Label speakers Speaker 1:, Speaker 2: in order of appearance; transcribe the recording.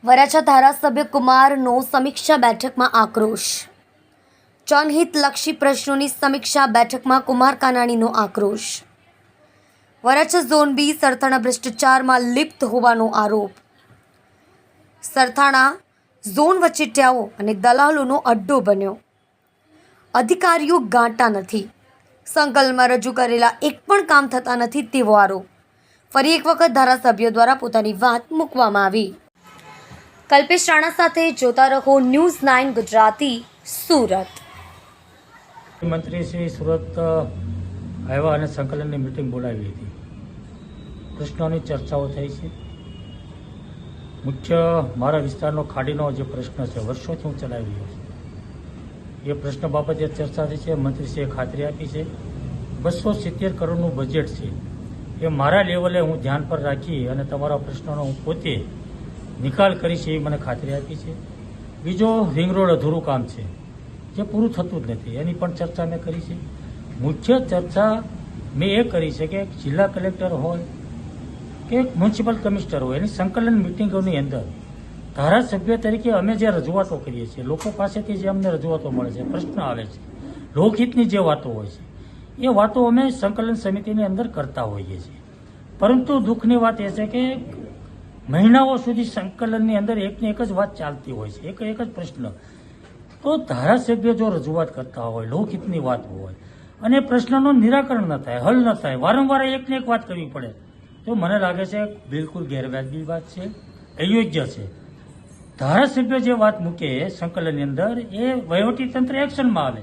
Speaker 1: વરાછા ધારાસભ્ય કુમારનો સમીક્ષા બેઠકમાં આક્રોશ. જનહિતલક્ષી પ્રશ્નોની સમીક્ષા બેઠકમાં કુમાર કાનાણીનો આક્રોશ. વરાછા ઝોન બી સરથાણા ભ્રષ્ટાચારમાં લિપ્ત હોવાનો આરોપ. સરથાણા ઝોન વચેટિયાઓ અને દલાલોનો અડ્ડો બન્યો. અધિકારીઓ ગાંટા નથી. સંકલનમાં રજૂ કરેલા એક પણ કામ થતા નથી તેવો આરોપ. ફરી એક વખત ધારાસભ્યો દ્વારા પોતાની વાત મૂકવામાં આવી. કલ્પેશ રાણા સાથે જોતા રહો ન્યૂઝ 9 ગુજરાતી, સુરત.
Speaker 2: મંત્રી શ્રી સુરત આવ્યા અને સંકલનની મિટિંગ બોલાવી હતી. પ્રશ્નોની ચર્ચાઓ થઈ છે. મુખ્ય મારા વિસ્તારનો ખાડીનો જે પ્રશ્ન છે, વર્ષોથી હું ચલાવી રહ્યો છું. એ પ્રશ્ન બાબતે ચર્ચા થઈ છે. મંત્રીશ્રીએ ખાતરી આપી છે 270 કરોડનું બજેટ છે. એ મારા લેવલે હું ધ્યાન પર રાખી અને તમારા પ્રશ્નોનો હું પોતે નિકાલ કરીશ એવી મને ખાતરી આપી છે. બીજો રિંગ રોડ અધૂરું કામ છે જે પૂરું થતું જ નથી, એની પણ ચર્ચા મેં કરી છે. મુખ્ય ચર્ચા મેં એ કરી છે કે જિલ્લા કલેક્ટર હોય કે મ્યુનિસિપલ કમિશનર હોય, એની સંકલન મિટિંગોની અંદર ધારાસભ્ય તરીકે અમે જે રજૂઆતો કરીએ છીએ, લોકો પાસેથી જે અમને રજૂઆતો મળે છે, પ્રશ્ન આવે છે, લોકહિતની જે વાતો હોય છે, એ વાતો અમે સંકલન સમિતિની અંદર કરતા હોઈએ છીએ. પરંતુ દુઃખની વાત એ છે કે મહિનાઓ સુધી સંકલનની અંદર એકને એક જ વાત ચાલતી હોય છે, એક જ પ્રશ્ન. તો ધારાસભ્ય જો રજૂઆત કરતા હોય, લોકહિતની વાત હોય અને પ્રશ્નનું નિરાકરણ ન થાય, હલ ન થાય, વારંવાર એકને એક વાત કરવી પડે, તો મને લાગે છે બિલકુલ ગેરવાજબી વાત છે, અયોગ્ય છે. ધારાસભ્ય જે વાત મૂકે સંકલનની અંદર, એ વહીવટી તંત્ર એક્શનમાં આવે.